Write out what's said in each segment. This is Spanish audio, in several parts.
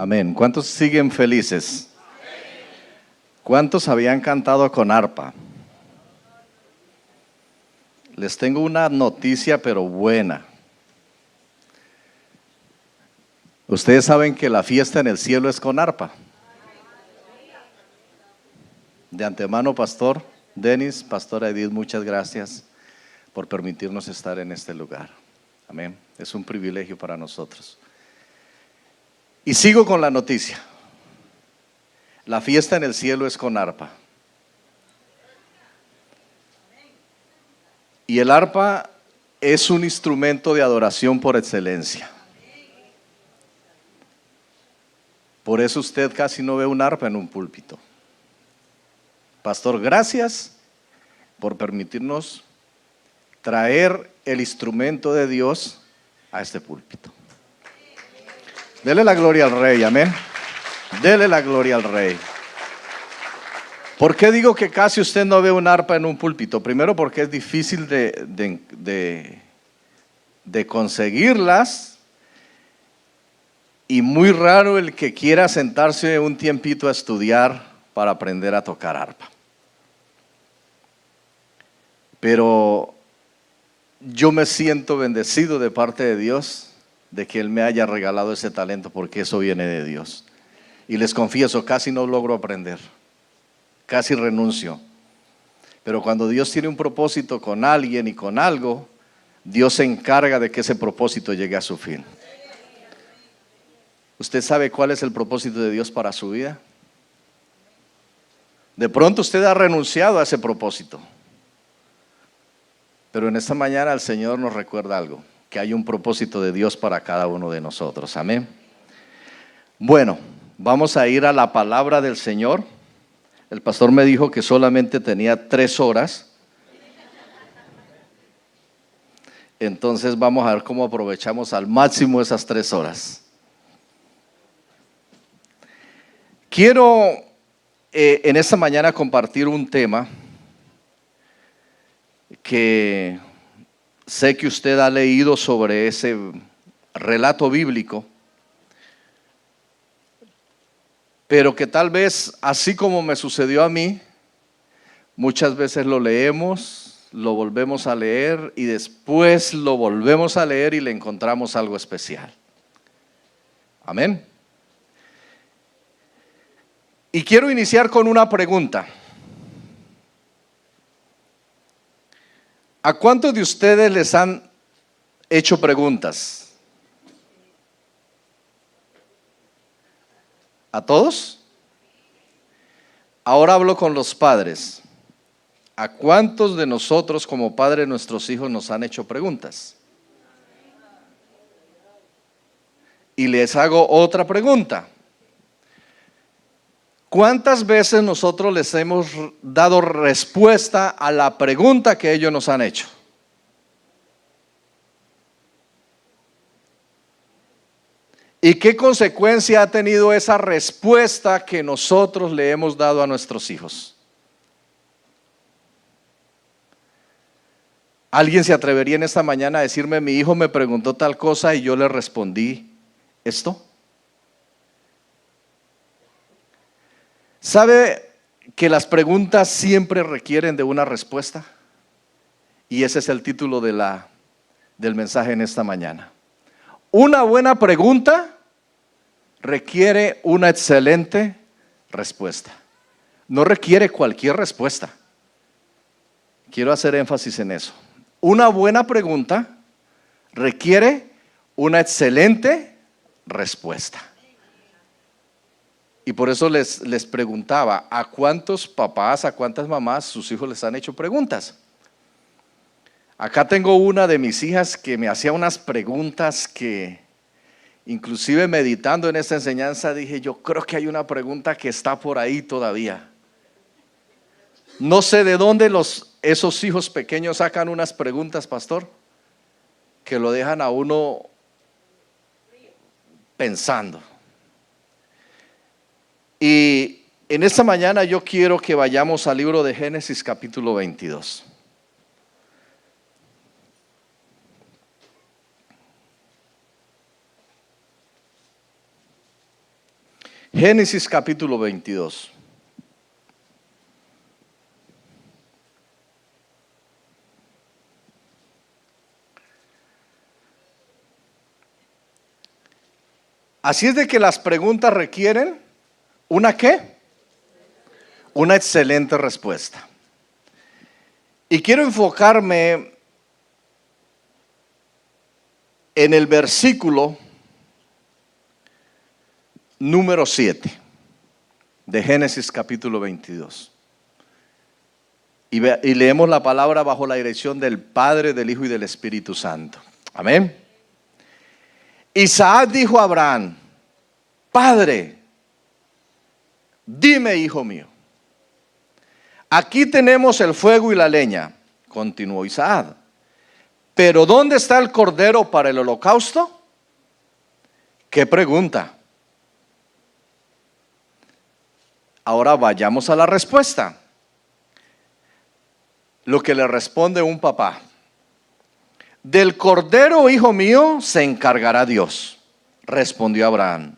Amén. ¿Cuántos siguen felices? ¿Cuántos habían cantado con arpa? Les tengo una noticia, pero buena. Ustedes saben que la fiesta en el cielo es con arpa. De antemano, Pastor Denis, Pastora Edith, muchas gracias por permitirnos estar en este lugar. Amén. Es un privilegio para nosotros. Y sigo con la noticia. La fiesta en el cielo es con arpa. Y el arpa es un instrumento de adoración por excelencia. Por eso usted casi no ve un arpa en un púlpito. Pastor, gracias por permitirnos traer el instrumento de Dios a este púlpito. Dele la gloria al Rey, amén. Dele la gloria al Rey. ¿Por qué digo que casi usted no ve un arpa en un púlpito? Primero porque es difícil de conseguirlas, y muy raro el que quiera sentarse un tiempito a estudiar para aprender a tocar arpa. Pero yo me siento bendecido de parte de Dios de que Él me haya regalado ese talento, porque eso viene de Dios. Y les confieso, casi no logro aprender, casi renuncio. Pero cuando Dios tiene un propósito con alguien y con algo, Dios se encarga de que ese propósito llegue a su fin. ¿Usted sabe cuál es el propósito de Dios para su vida? De pronto usted ha renunciado a ese propósito. Pero en esta mañana el Señor nos recuerda algo, que hay un propósito de Dios para cada uno de nosotros. Amén. Bueno, vamos a ir a la palabra del Señor. El pastor me dijo que solamente tenía 3 horas. Entonces vamos a ver cómo aprovechamos al máximo esas 3 horas. Quiero en esta mañana compartir un tema que sé que usted ha leído sobre ese relato bíblico, pero que tal vez, así como me sucedió a mí, muchas veces lo leemos, lo volvemos a leer y después lo volvemos a leer y le encontramos algo especial. Amén. Y quiero iniciar con una pregunta. ¿A cuántos de ustedes les han hecho preguntas? ¿A todos? Ahora hablo con los padres. ¿A cuántos de nosotros como padres nuestros hijos nos han hecho preguntas? Y les hago otra pregunta. ¿Cuántas veces nosotros les hemos dado respuesta a la pregunta que ellos nos han hecho? ¿Y qué consecuencia ha tenido esa respuesta que nosotros le hemos dado a nuestros hijos? ¿Alguien se atrevería en esta mañana a decirme: mi hijo me preguntó tal cosa y yo le respondí esto? ¿Sabe que las preguntas siempre requieren de una respuesta? Y ese es el título del mensaje en esta mañana. Una buena pregunta requiere una excelente respuesta. No requiere cualquier respuesta. Quiero hacer énfasis en eso. Una buena pregunta requiere una excelente respuesta. Y por eso les preguntaba, ¿a cuántos papás, a cuántas mamás sus hijos les han hecho preguntas? Acá tengo una de mis hijas que me hacía unas preguntas que, inclusive meditando en esta enseñanza, dije: yo creo que hay una pregunta que está por ahí todavía. No sé de dónde esos hijos pequeños sacan unas preguntas, pastor, que lo dejan a uno pensando. Y en esta mañana yo quiero que vayamos al libro de Génesis capítulo 22. Génesis capítulo 22. Así es de que las preguntas requieren ¿una qué? Una excelente respuesta. Y quiero enfocarme en el versículo número 7 de Génesis capítulo 22. Y leemos la palabra bajo la dirección del Padre, del Hijo y del Espíritu Santo. Amén. Isaac dijo a Abraham: Padre, dime, hijo mío. Aquí tenemos el fuego y la leña, continuó Isaac. Pero ¿dónde está el cordero para el holocausto? ¿Qué pregunta? Ahora vayamos a la respuesta. Lo que le responde un papá: del cordero, hijo mío, se encargará Dios, respondió Abraham.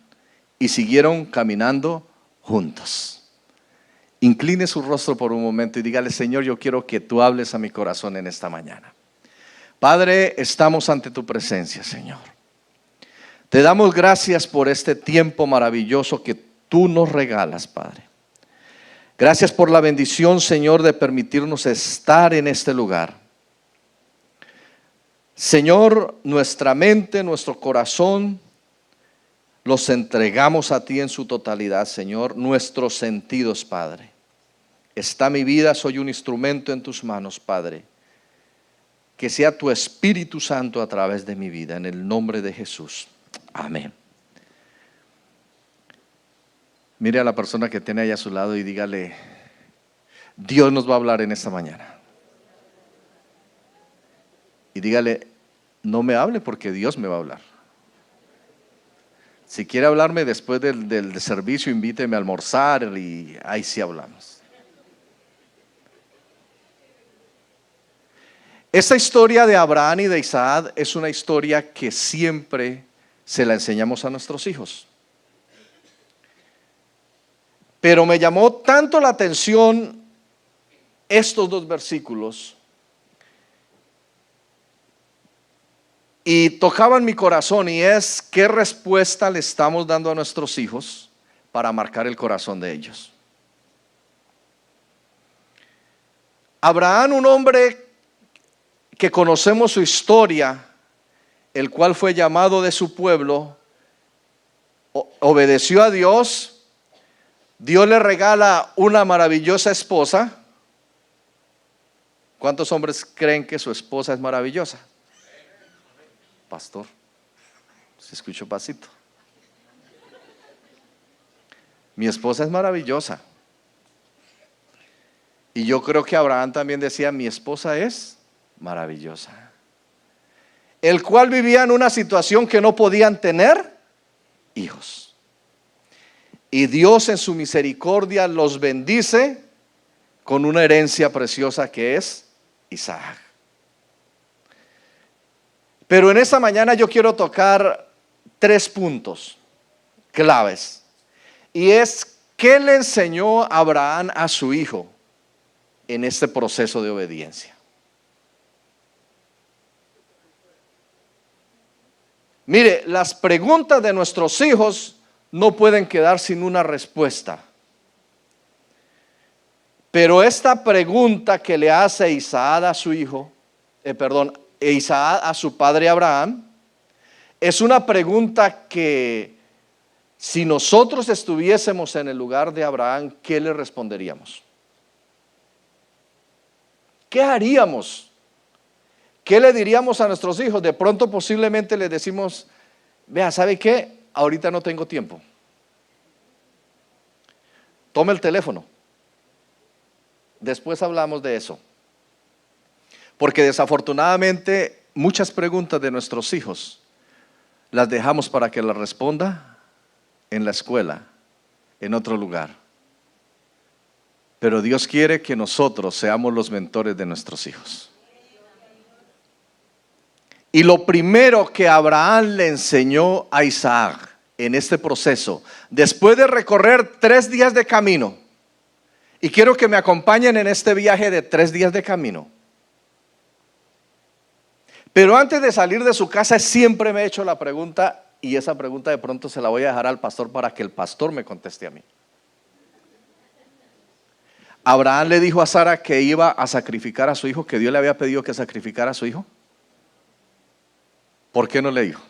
Y siguieron caminando juntos. Incline su rostro por un momento y dígale: Señor, yo quiero que tú hables a mi corazón en esta mañana. Padre, estamos ante tu presencia, Señor. Te damos gracias por este tiempo maravilloso que tú nos regalas, Padre. Gracias por la bendición, Señor, de permitirnos estar en este lugar. Señor, nuestra mente, nuestro corazón, los entregamos a ti en su totalidad, Señor. Nuestros sentidos, Padre. Está mi vida, soy un instrumento en tus manos, Padre. Que sea tu Espíritu Santo a través de mi vida, en el nombre de Jesús. Amén. Mire a la persona que tiene ahí a su lado y dígale: Dios nos va a hablar en esta mañana. Y dígale: no me hable porque Dios me va a hablar. Si quiere hablarme después del servicio, invíteme a almorzar y ahí sí hablamos. Esta historia de Abraham y de Isaac es una historia que siempre se la enseñamos a nuestros hijos. Pero me llamó tanto la atención estos dos versículos y tocaban mi corazón, y es: ¿qué respuesta le estamos dando a nuestros hijos para marcar el corazón de ellos? Abraham, un hombre que conocemos su historia, el cual fue llamado de su pueblo, obedeció a Dios. Dios le regala una maravillosa esposa. ¿Cuántos hombres creen que su esposa es maravillosa? Pastor, se escuchó pasito. Mi esposa es maravillosa. Y yo creo que Abraham también decía: mi esposa es maravillosa. El cual vivía en una situación que no podían tener hijos. Y Dios en su misericordia los bendice con una herencia preciosa que es Isaac. Pero en esta mañana yo quiero tocar 3 puntos claves. Y es: ¿qué le enseñó Abraham a su hijo en este proceso de obediencia? Mire, las preguntas de nuestros hijos no pueden quedar sin una respuesta. Pero esta pregunta que le hace Isaac a su hijo, Isaac a su padre Abraham, es una pregunta que, si nosotros estuviésemos en el lugar de Abraham, ¿qué le responderíamos? ¿Qué haríamos? ¿Qué le diríamos a nuestros hijos? De pronto posiblemente les decimos: vea, ¿sabe qué? Ahorita no tengo tiempo. Tome el teléfono. Después hablamos de eso. Porque desafortunadamente muchas preguntas de nuestros hijos las dejamos para que las responda en la escuela, en otro lugar. Pero Dios quiere que nosotros seamos los mentores de nuestros hijos. Y lo primero que Abraham le enseñó a Isaac en este proceso, después de recorrer 3 días de camino, y quiero que me acompañen en este viaje de 3 días de camino. Pero antes de salir de su casa siempre me he hecho la pregunta, y esa pregunta de pronto se la voy a dejar al pastor para que el pastor me conteste a mí. Abraham le dijo a Sara que iba a sacrificar a su hijo, que Dios le había pedido que sacrificara a su hijo. ¿Por qué no le dijo?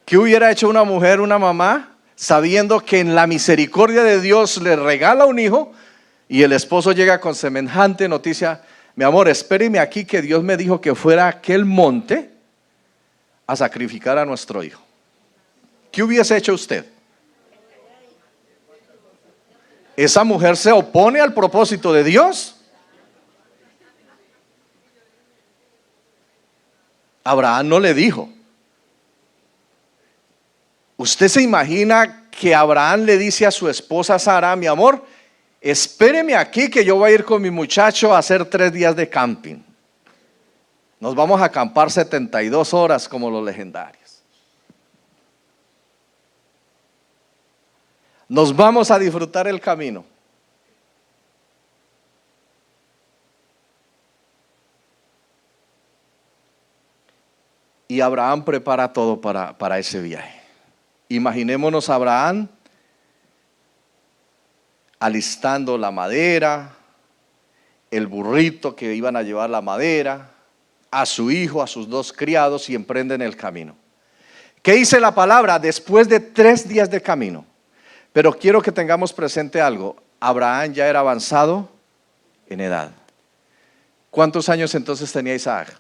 ¿Qué hubiera hecho una mujer, una mamá, sabiendo que en la misericordia de Dios le regala un hijo y el esposo llega con semejante noticia? Mi amor, espéreme aquí que Dios me dijo que fuera a aquel monte a sacrificar a nuestro hijo. ¿Qué hubiese hecho usted? ¿Esa mujer se opone al propósito de Dios? Abraham no le dijo. ¿Usted se imagina que Abraham le dice a su esposa Sara: mi amor, espéreme aquí que yo voy a ir con mi muchacho a hacer 3 días de camping? Nos vamos a acampar 72 horas como los legendarios. Nos vamos a disfrutar el camino. Y Abraham prepara todo para ese viaje. Imaginémonos a Abraham alistando la madera, el burrito que iban a llevar la madera, a su hijo, a sus 2 criados, y emprenden el camino. ¿Qué dice la palabra? Después de 3 días de camino. Pero quiero que tengamos presente algo. Abraham ya era avanzado en edad. ¿Cuántos años entonces tenía Isaac?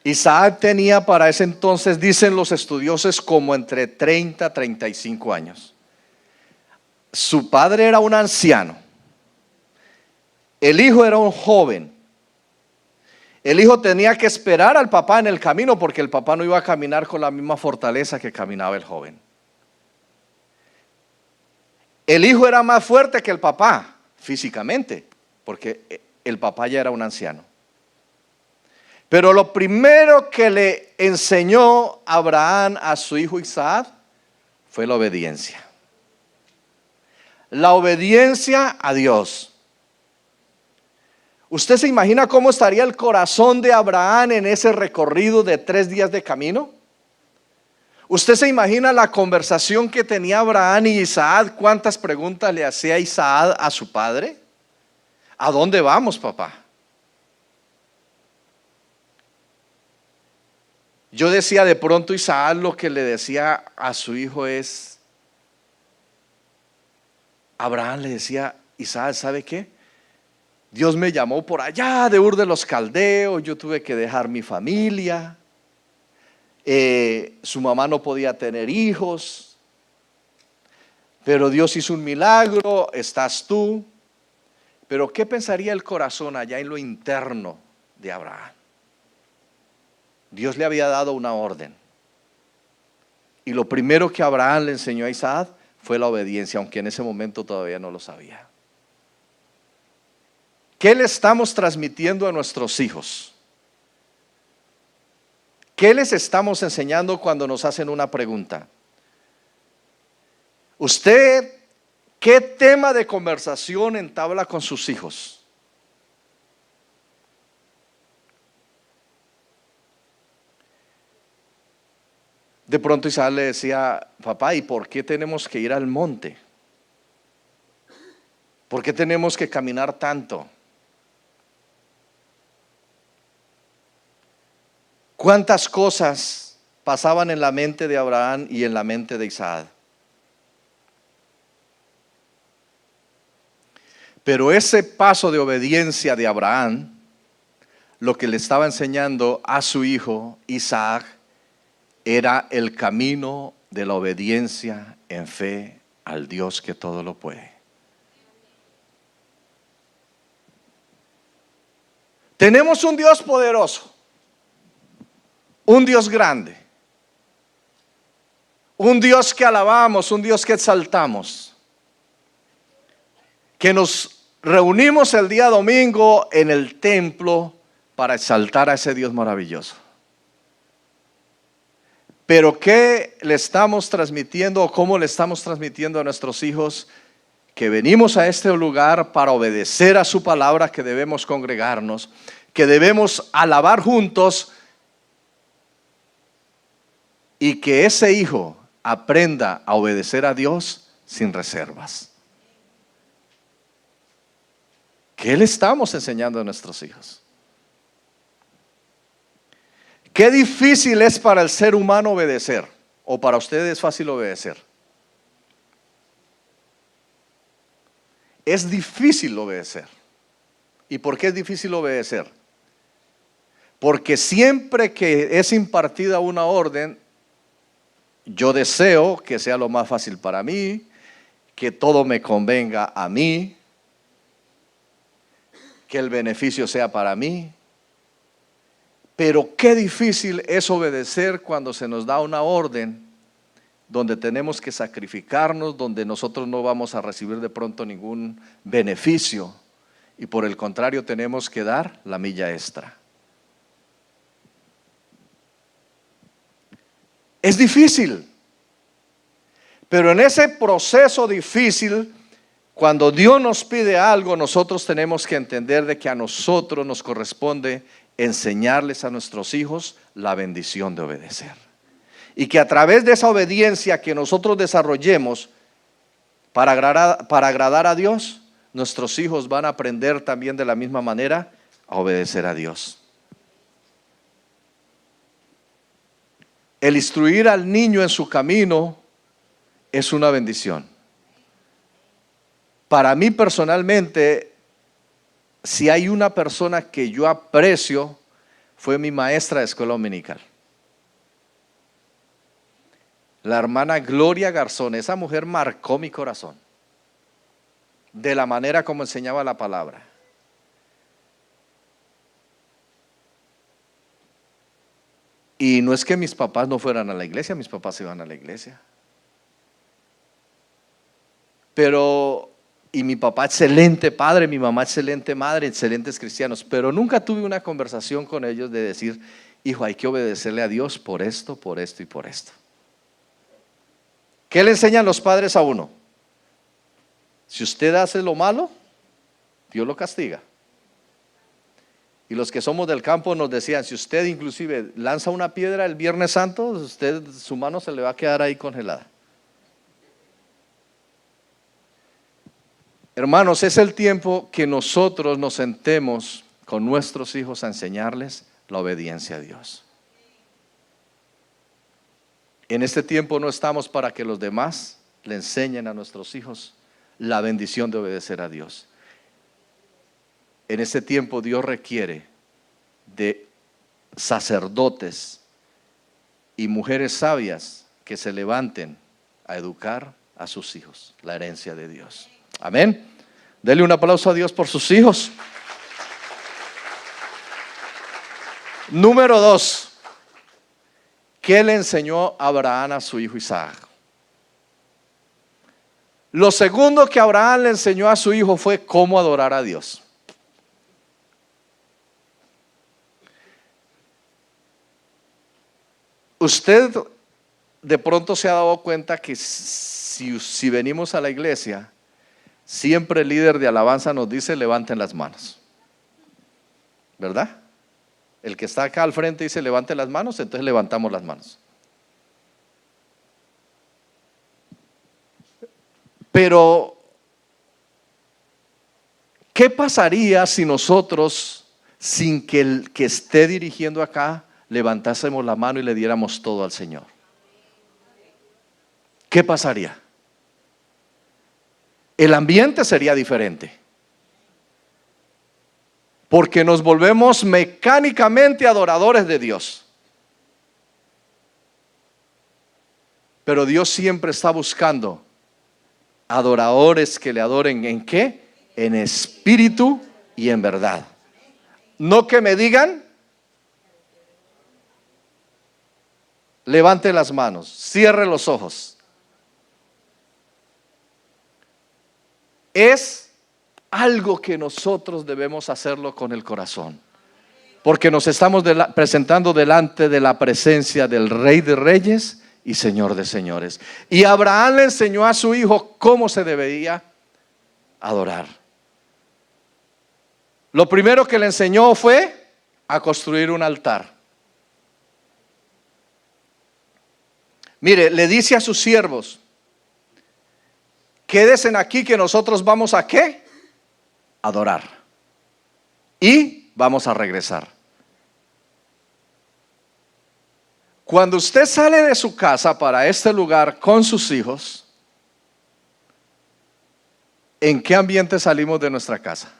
Isaac tenía para ese entonces, dicen los estudiosos, como entre 30 y 35 años. Su padre era un anciano. El hijo era un joven. El hijo tenía que esperar al papá en el camino porque el papá no iba a caminar con la misma fortaleza que caminaba el joven. El hijo era más fuerte que el papá físicamente porque el papá ya era un anciano. Pero lo primero que le enseñó Abraham a su hijo Isaac fue la obediencia. La obediencia a Dios. ¿Usted se imagina cómo estaría el corazón de Abraham en ese recorrido de 3 días de camino? ¿Usted se imagina la conversación que tenía Abraham y Isaac? ¿Cuántas preguntas le hacía Isaac a su padre? ¿A dónde vamos, papá? Yo decía, de pronto Isaac lo que le decía a su hijo es, Abraham le decía, Isaac, ¿sabe qué? Dios me llamó por allá de Ur de los Caldeos, yo tuve que dejar mi familia, su mamá no podía tener hijos, pero Dios hizo un milagro, estás tú. Pero ¿qué pensaría el corazón allá en lo interno de Abraham? Dios le había dado una orden. Y lo primero que Abraham le enseñó a Isaac fue la obediencia, aunque en ese momento todavía no lo sabía. ¿Qué le estamos transmitiendo a nuestros hijos? ¿Qué les estamos enseñando cuando nos hacen una pregunta? ¿Usted qué tema de conversación entabla con sus hijos? De pronto Isaac le decía, papá, ¿y por qué tenemos que ir al monte? ¿Por qué tenemos que caminar tanto? ¿Cuántas cosas pasaban en la mente de Abraham y en la mente de Isaac? Pero ese paso de obediencia de Abraham, lo que le estaba enseñando a su hijo Isaac, era el camino de la obediencia en fe al Dios que todo lo puede. Tenemos un Dios poderoso, un Dios grande, un Dios que alabamos, un Dios que exaltamos, que nos reunimos el día domingo en el templo para exaltar a ese Dios maravilloso. Pero ¿qué le estamos transmitiendo o cómo le estamos transmitiendo a nuestros hijos? Que venimos a este lugar para obedecer a su palabra, que debemos congregarnos, que debemos alabar juntos y que ese hijo aprenda a obedecer a Dios sin reservas. ¿Qué le estamos enseñando a nuestros hijos? Qué difícil es para el ser humano obedecer, o para ustedes es fácil obedecer. Es difícil obedecer. ¿Y por qué es difícil obedecer? Porque siempre que es impartida una orden, yo deseo que sea lo más fácil para mí, que todo me convenga a mí, que el beneficio sea para mí. Pero qué difícil es obedecer cuando se nos da una orden donde tenemos que sacrificarnos, donde nosotros no vamos a recibir de pronto ningún beneficio y por el contrario tenemos que dar la milla extra. Es difícil, pero en ese proceso difícil, cuando Dios nos pide algo, nosotros tenemos que entender de que a nosotros nos corresponde enseñarles a nuestros hijos la bendición de obedecer. Y que a través de esa obediencia que nosotros desarrollemos para agradar a Dios, nuestros hijos van a aprender también de la misma manera a obedecer a Dios. El instruir al niño en su camino es una bendición. Para mí personalmente, si hay una persona que yo aprecio, fue mi maestra de escuela dominical. La hermana Gloria Garzón. Esa mujer marcó mi corazón de la manera como enseñaba la palabra. Y no es que mis papás no fueran a la iglesia, mis papás iban a la iglesia. Pero, y mi papá excelente padre, mi mamá excelente madre, excelentes cristianos, pero nunca tuve una conversación con ellos de decir, hijo, hay que obedecerle a Dios por esto y por esto. ¿Qué le enseñan los padres a uno? Si usted hace lo malo, Dios lo castiga. Y los que somos del campo nos decían, si usted inclusive lanza una piedra el Viernes Santo, su mano se le va a quedar ahí congelada. Hermanos, es el tiempo que nosotros nos sentemos con nuestros hijos a enseñarles la obediencia a Dios. En este tiempo no estamos para que los demás le enseñen a nuestros hijos la bendición de obedecer a Dios. En este tiempo Dios requiere de sacerdotes y mujeres sabias que se levanten a educar a sus hijos, la herencia de Dios. Amén. Dele un aplauso a Dios por sus hijos. Número 2. ¿Qué le enseñó Abraham a su hijo Isaac? Lo segundo que Abraham le enseñó a su hijo fue cómo adorar a Dios. Usted de pronto se ha dado cuenta que si venimos a la iglesia, siempre el líder de alabanza nos dice levanten las manos, ¿verdad? El que está acá al frente dice levante las manos, entonces levantamos las manos. Pero ¿qué pasaría si nosotros, sin que el que esté dirigiendo acá, levantásemos la mano y le diéramos todo al Señor? ¿Qué pasaría? El ambiente sería diferente. Porque nos volvemos mecánicamente adoradores de Dios. Pero Dios siempre está buscando adoradores que le adoren ¿en qué? En espíritu y en verdad. No que me digan, levante las manos, cierre los ojos. Es algo que nosotros debemos hacerlo con el corazón. Porque nos estamos presentando delante de la presencia del Rey de Reyes y Señor de Señores. Y Abraham le enseñó a su hijo cómo se debía adorar. Lo primero que le enseñó fue a construir un altar. Mire, le dice a sus siervos: quédense aquí que nosotros vamos a ¿qué? Adorar. Y vamos a regresar. Cuando usted sale de su casa para este lugar con sus hijos, ¿en qué ambiente salimos de nuestra casa?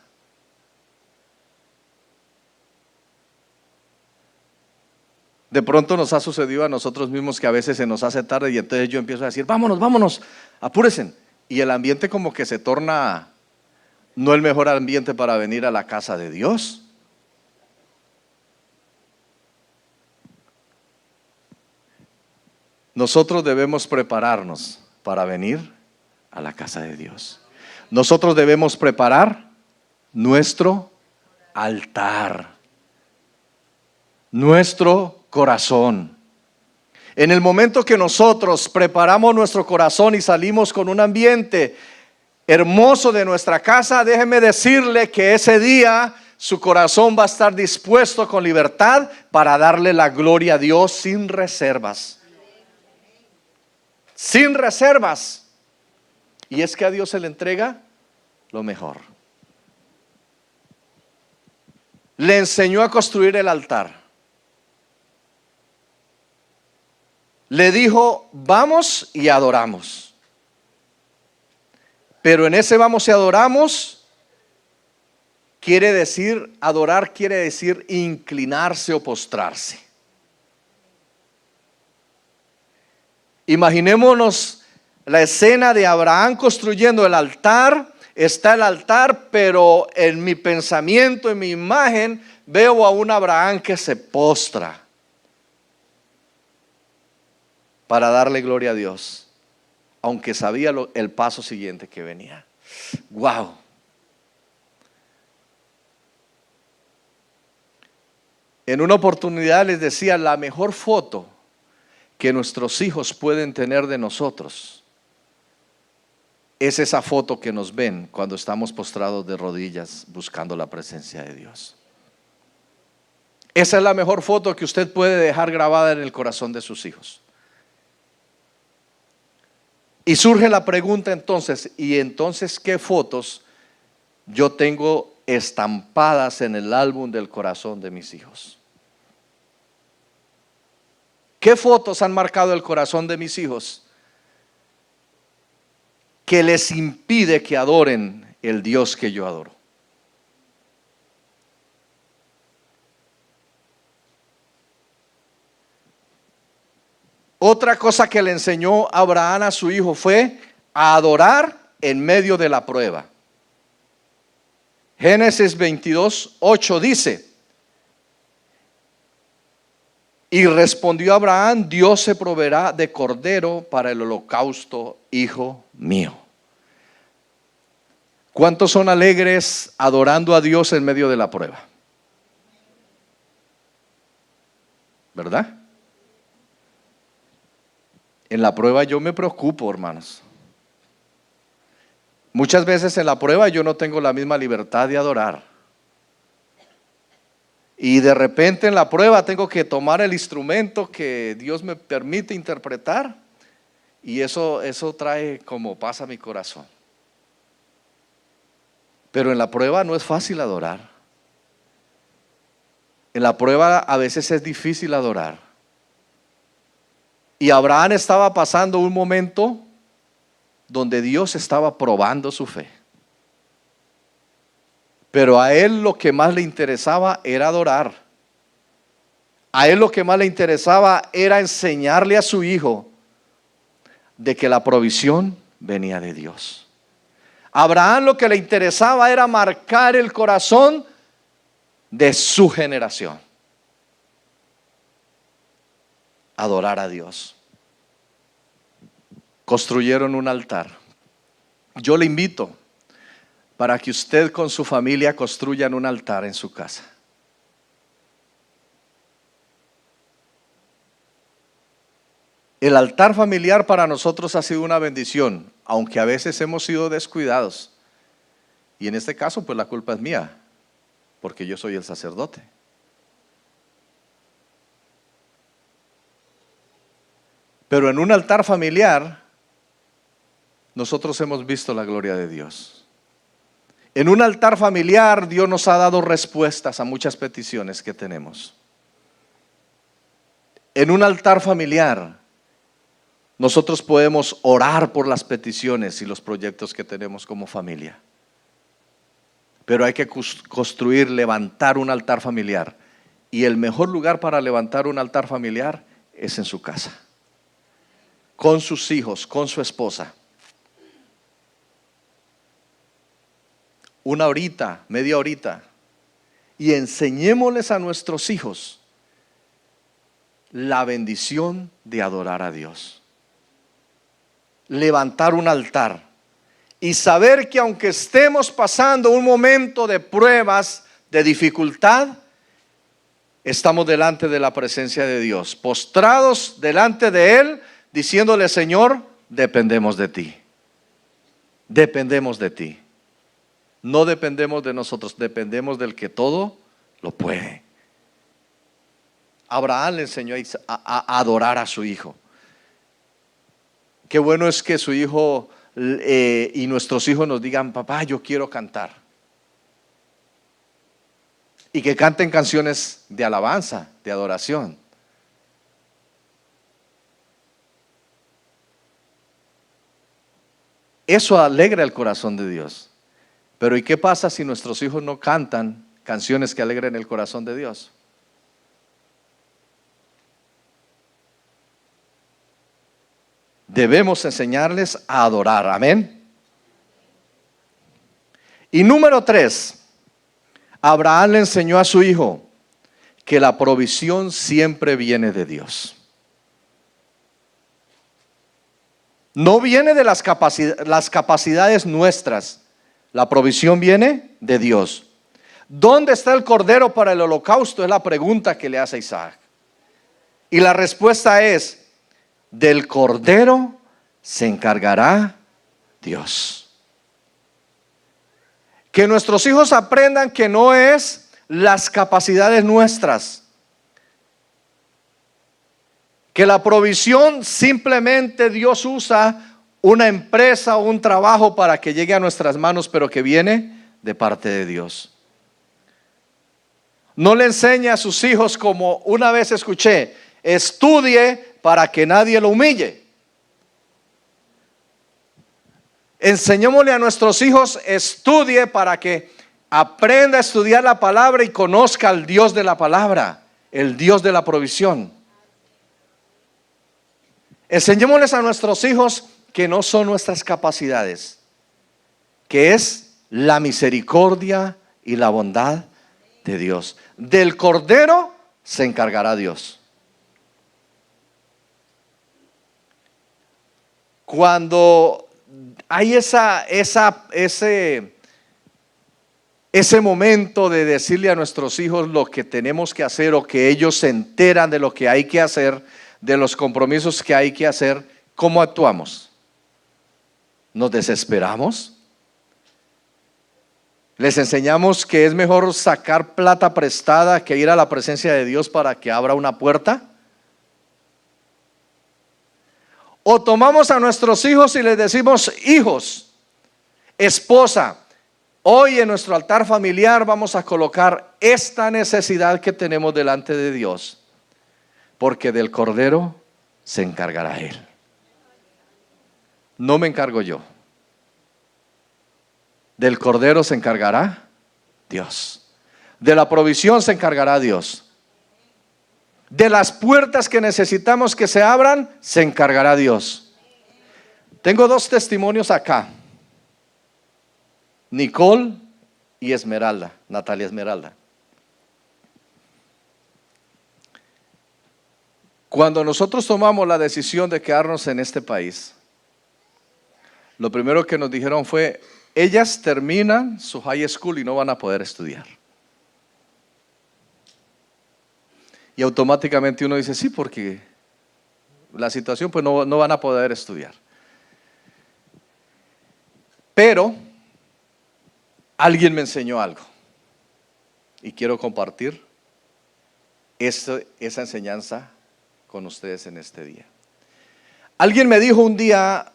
De pronto nos ha sucedido a nosotros mismos que a veces se nos hace tarde y entonces yo empiezo a decir: vámonos, vámonos, apúrense. Y el ambiente como que se torna no el mejor ambiente para venir a la casa de Dios. Nosotros debemos prepararnos para venir a la casa de Dios. Nosotros debemos preparar nuestro altar, nuestro corazón. En el momento que nosotros preparamos nuestro corazón y salimos con un ambiente hermoso de nuestra casa, déjeme decirle que ese día su corazón va a estar dispuesto con libertad para darle la gloria a Dios sin reservas. Sin reservas. Y es que a Dios se le entrega lo mejor. Le enseñó a construir el altar. Le dijo: vamos y adoramos. Pero en ese vamos y adoramos quiere decir, adorar quiere decir inclinarse o postrarse. Imaginémonos la escena de Abraham construyendo el altar. Está el altar, pero en mi pensamiento, en mi imagen, veo a un Abraham que se postra para darle gloria a Dios, aunque sabía el paso siguiente que venía. ¡Wow! En una oportunidad les decía: la mejor foto que nuestros hijos pueden tener de nosotros es esa foto que nos ven cuando estamos postrados de rodillas buscando la presencia de Dios. Esa es la mejor foto que usted puede dejar grabada en el corazón de sus hijos. Y surge la pregunta entonces: ¿y entonces qué fotos yo tengo estampadas en el álbum del corazón de mis hijos? ¿Qué fotos han marcado el corazón de mis hijos que les impide que adoren el Dios que yo adoro? Otra cosa que le enseñó Abraham a su hijo fue a adorar en medio de la prueba. Génesis 22:8 dice: y respondió Abraham: Dios se proveerá de cordero para el holocausto, hijo mío. ¿Cuántos son alegres adorando a Dios en medio de la prueba? ¿Verdad? En la prueba yo me preocupo, hermanos. Muchas veces en la prueba yo no tengo la misma libertad de adorar. Y de repente en la prueba tengo que tomar el instrumento que Dios me permite interpretar. Y eso trae como paz a mi corazón. Pero en la prueba no es fácil adorar. En la prueba a veces es difícil adorar. Y Abraham estaba pasando un momento donde Dios estaba probando su fe. Pero a él lo que más le interesaba era adorar. A él lo que más le interesaba era enseñarle a su hijo de que la provisión venía de Dios. A Abraham lo que le interesaba era marcar el corazón de su generación. Adorar a Dios. Construyeron un altar. Yo le invito para que usted con su familia construyan un altar en su casa. El altar familiar para nosotros ha sido una bendición, aunque a veces hemos sido descuidados. Y en este caso, pues la culpa es mía, porque yo soy el sacerdote. Pero en un altar familiar, nosotros hemos visto la gloria de Dios. En un altar familiar, Dios nos ha dado respuestas a muchas peticiones que tenemos. En un altar familiar, nosotros podemos orar por las peticiones y los proyectos que tenemos como familia. Pero hay que construir, levantar un altar familiar. Y el mejor lugar para levantar un altar familiar es en su casa. Con sus hijos, con su esposa. Una horita, media horita. Y enseñémosles a nuestros hijos la bendición de adorar a Dios. Levantar un altar y saber que aunque estemos pasando un momento de pruebas, de dificultad, estamos delante de la presencia de Dios, postrados delante de Él, diciéndole: Señor, dependemos de ti. Dependemos de ti. No dependemos de nosotros, dependemos del que todo lo puede. Abraham le enseñó a adorar a su hijo. Qué bueno es que su hijo y nuestros hijos nos digan: papá, yo quiero cantar. Y que canten canciones de alabanza, de adoración. Eso alegra el corazón de Dios. Pero ¿y qué pasa si nuestros hijos no cantan canciones que alegren el corazón de Dios? Debemos enseñarles a adorar. Amén. Y número 3, Abraham le enseñó a su hijo que la provisión siempre viene de Dios. No viene de las capacidades nuestras. La provisión viene de Dios. ¿Dónde está el cordero para el holocausto? Es la pregunta que le hace Isaac. Y la respuesta es: del cordero se encargará Dios. Que nuestros hijos aprendan que no es las capacidades nuestras. Que la provisión simplemente Dios usa una empresa o un trabajo para que llegue a nuestras manos, pero que viene de parte de Dios. No le enseñe a sus hijos, como una vez escuché: estudie para que nadie lo humille. Enseñémosle a nuestros hijos: estudie para que aprenda a estudiar la palabra y conozca al Dios de la palabra, el Dios de la provisión. Enseñémosles a nuestros hijos que no son nuestras capacidades, que es la misericordia y la bondad de Dios. Del cordero se encargará Dios. Cuando hay ese momento de decirle a nuestros hijos lo que tenemos que hacer, o que ellos se enteran de lo que hay que hacer, de los compromisos que hay que hacer, ¿cómo actuamos? ¿Nos desesperamos? ¿Les enseñamos que es mejor sacar plata prestada que ir a la presencia de Dios para que abra una puerta? ¿O tomamos a nuestros hijos y les decimos: hijos, esposa, hoy en nuestro altar familiar vamos a colocar esta necesidad que tenemos delante de Dios, porque del cordero se encargará Él? No me encargo yo. Del cordero se encargará Dios. De la provisión se encargará Dios. De las puertas que necesitamos que se abran, se encargará Dios. Tengo 2 testimonios acá: Nicole y Esmeralda, Natalia Esmeralda. Cuando nosotros tomamos la decisión de quedarnos en este país, lo primero que nos dijeron fue: ellas terminan su high school y no van a poder estudiar. Y automáticamente uno dice, sí, porque la situación, pues no van a poder estudiar. Pero alguien me enseñó algo y quiero compartir esa enseñanza con ustedes en este día. Alguien me dijo un día,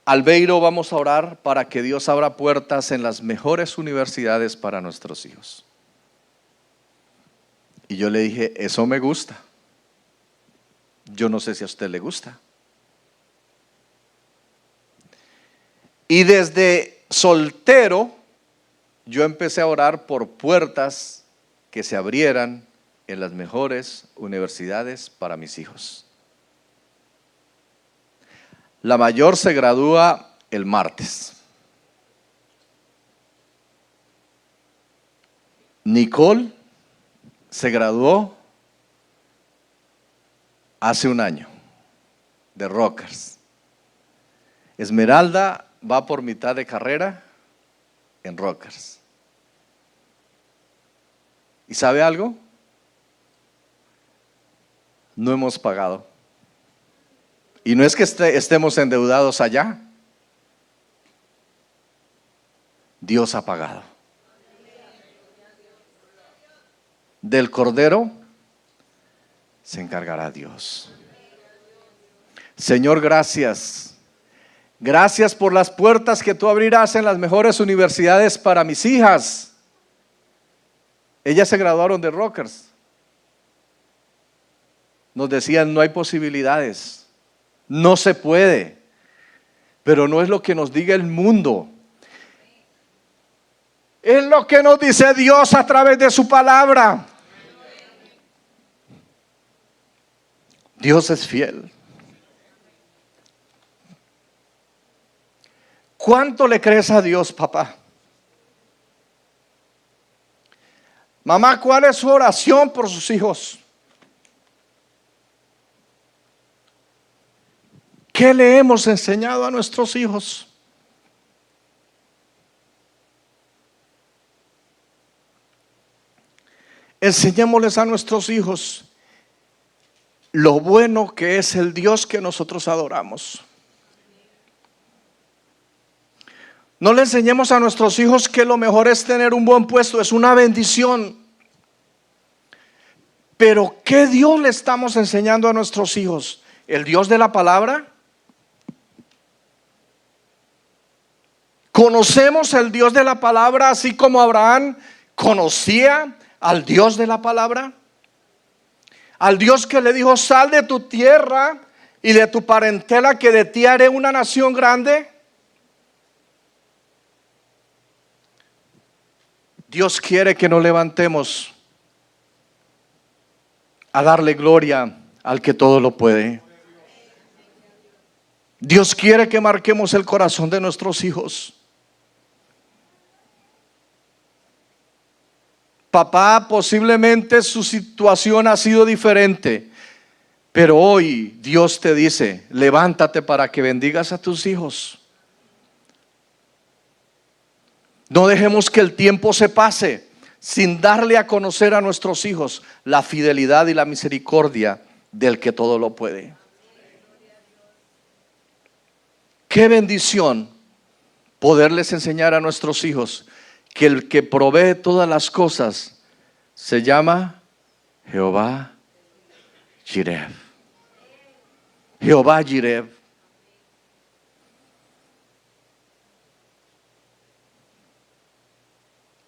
Albeiro, vamos a orar para que Dios abra puertas en las mejores universidades para nuestros hijos. Y yo le dije, eso me gusta. Yo no sé si a usted le gusta. Y desde soltero, yo empecé a orar por puertas que se abrieran en las mejores universidades para mis hijos. La mayor se gradúa el martes. Nicole se graduó hace un año de Rutgers. Esmeralda va por mitad de carrera en Rutgers. ¿Y sabe algo? No hemos pagado. Y no es que estemos endeudados allá. Dios ha pagado. Del Cordero se encargará Dios. Señor, gracias. Gracias por las puertas que tú abrirás en las mejores universidades para mis hijas. Ellas se graduaron de Rutgers. Nos decían, no hay posibilidades, no se puede. Pero no es lo que nos diga el mundo. Es lo que nos dice Dios a través de su palabra. Dios es fiel. ¿Cuánto le crees a Dios, papá? Mamá, ¿cuál es su oración por sus hijos? ¿Qué le hemos enseñado a nuestros hijos? Enseñémosles a nuestros hijos lo bueno que es el Dios que nosotros adoramos. No le enseñemos a nuestros hijos que lo mejor es tener un buen puesto, es una bendición. Pero ¿qué Dios le estamos enseñando a nuestros hijos? ¿El Dios de la palabra? ¿Conocemos el Dios de la palabra así como Abraham conocía al Dios de la palabra? Al Dios que le dijo, sal de tu tierra y de tu parentela, que de ti haré una nación grande. Dios quiere que nos levantemos a darle gloria al que todo lo puede. Dios quiere que marquemos el corazón de nuestros hijos. Papá, posiblemente su situación ha sido diferente, pero hoy Dios te dice, levántate para que bendigas a tus hijos. No dejemos que el tiempo se pase sin darle a conocer a nuestros hijos la fidelidad y la misericordia del que todo lo puede. Qué bendición poderles enseñar a nuestros hijos que el que provee todas las cosas se llama Jehová Jireh. Jehová Jireh.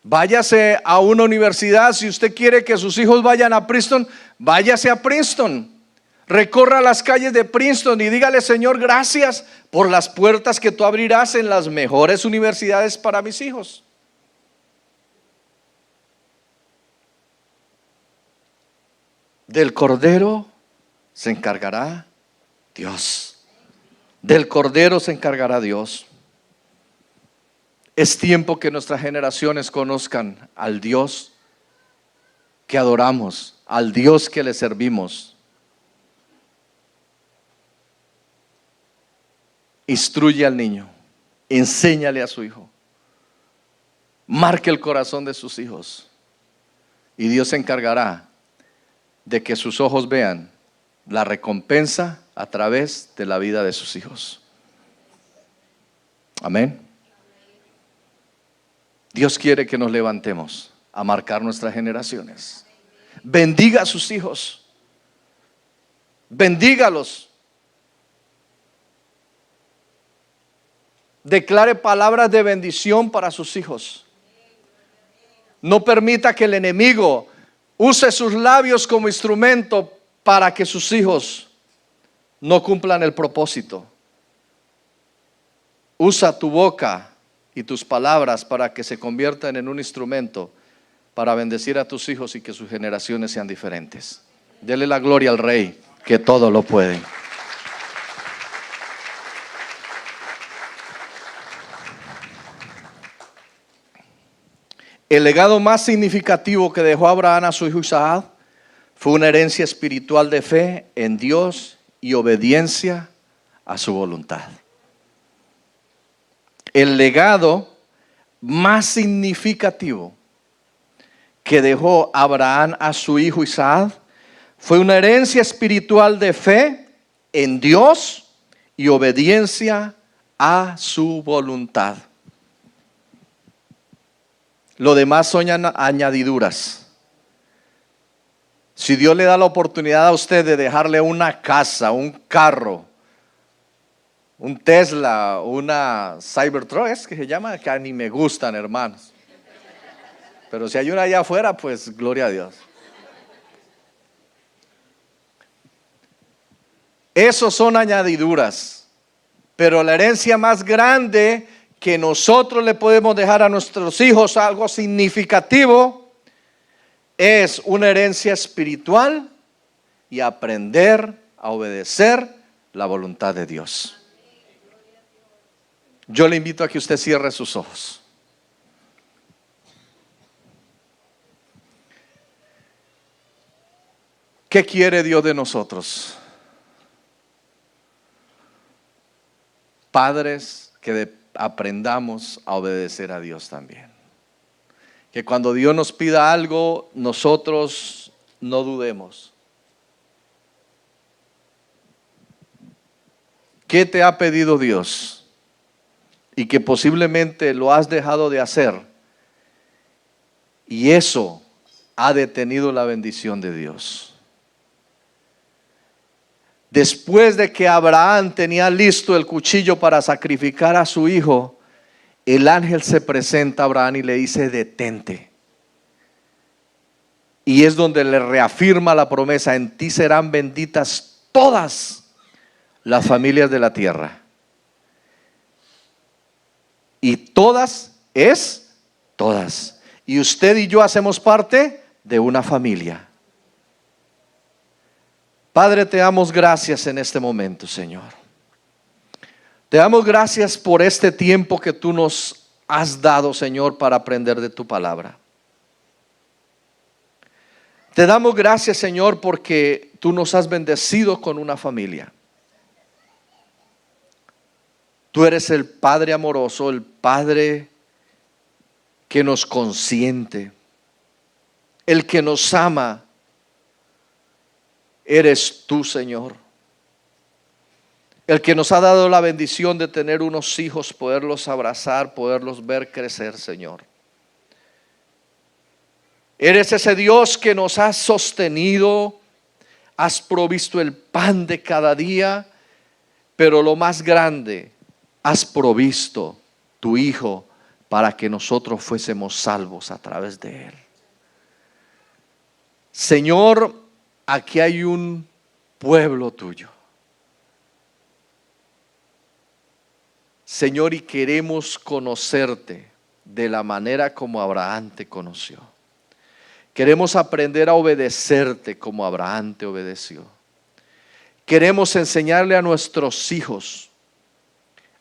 Váyase a una universidad. Si usted quiere que sus hijos vayan a Princeton, váyase a Princeton. Recorra las calles de Princeton y dígale, Señor, gracias por las puertas que tú abrirás en las mejores universidades para mis hijos. Del Cordero se encargará Dios. Del Cordero se encargará Dios. Es tiempo que nuestras generaciones conozcan al Dios que adoramos, al Dios que le servimos. Instruye al niño, enséñale a su hijo. marque el corazón de sus hijos. Y Dios se encargará de que sus ojos vean la recompensa a través de la vida de sus hijos. Amén. Dios quiere que nos levantemos a marcar nuestras generaciones. Bendiga a sus hijos. Bendígalos. Declare palabras de bendición para sus hijos. No permita que el enemigo use sus labios como instrumento para que sus hijos no cumplan el propósito. Usa tu boca y tus palabras para que se conviertan en un instrumento para bendecir a tus hijos y que sus generaciones sean diferentes. Dele la gloria al Rey, que todo lo puede. El legado más significativo que dejó Abraham a su hijo Isaac fue una herencia espiritual de fe en Dios y obediencia a su voluntad. El legado más significativo que dejó Abraham a su hijo Isaac fue una herencia espiritual de fe en Dios y obediencia a su voluntad. Lo demás son añadiduras. Si Dios le da la oportunidad a usted de dejarle una casa, un carro, un Tesla, una Cybertruck, es que se llama, que ni me gustan, hermanos. Pero si hay una allá afuera, pues gloria a Dios. Esos son añadiduras. Pero la herencia más grande que nosotros le podemos dejar a nuestros hijos, algo significativo, es una herencia espiritual y aprender a obedecer la voluntad de Dios. Yo le invito a que usted cierre sus ojos. ¿Qué quiere Dios de nosotros? Padres que aprendamos a obedecer a Dios también. Que cuando Dios nos pida algo, nosotros no dudemos. ¿Qué te ha pedido Dios? Y que posiblemente lo has dejado de hacer. Y eso ha detenido la bendición de Dios. Después de que Abraham tenía listo el cuchillo para sacrificar a su hijo, el ángel se presenta a Abraham y le dice: detente. Y es donde le reafirma la promesa: en ti serán benditas todas las familias de la tierra. Y todas es todas. Y usted y yo hacemos parte de una familia. Padre, te damos gracias en este momento, Señor. Te damos gracias por este tiempo que tú nos has dado, Señor, para aprender de tu palabra. Te damos gracias, Señor, porque tú nos has bendecido con una familia. Tú eres el Padre amoroso, el Padre que nos consiente, el que nos ama. Eres tú, Señor, el que nos ha dado la bendición de tener unos hijos, poderlos abrazar, poderlos ver crecer, Señor. Eres ese Dios que nos has sostenido, has provisto el pan de cada día, pero lo más grande, has provisto tu Hijo para que nosotros fuésemos salvos a través de Él. Señor, aquí hay un pueblo tuyo, Señor, y queremos conocerte de la manera como Abraham te conoció. Queremos aprender a obedecerte como Abraham te obedeció. Queremos enseñarle a nuestros hijos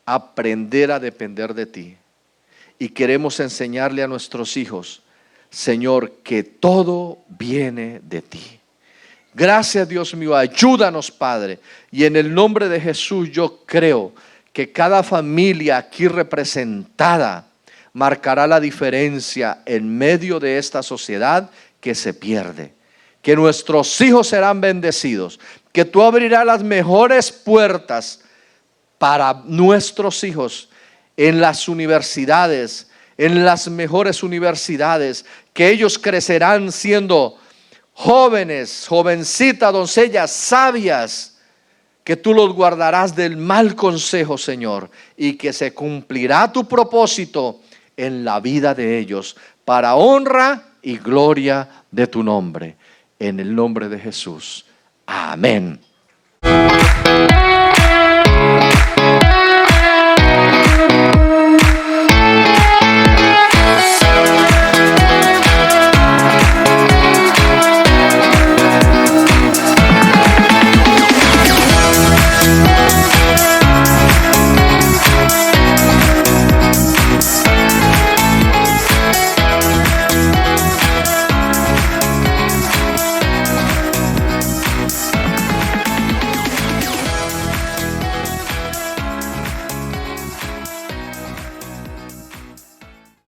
a aprender a depender de ti. Y queremos enseñarle a nuestros hijos, Señor, que todo viene de ti. Gracias, Dios mío, ayúdanos, Padre. Y en el nombre de Jesús yo creo que cada familia aquí representada marcará la diferencia en medio de esta sociedad que se pierde. Que nuestros hijos serán bendecidos, que tú abrirás las mejores puertas para nuestros hijos en las universidades, en las mejores universidades, que ellos crecerán siendo jóvenes, jovencitas, doncellas, sabias, que tú los guardarás del mal consejo, Señor, y que se cumplirá tu propósito en la vida de ellos, para honra y gloria de tu nombre. En el nombre de Jesús. Amén.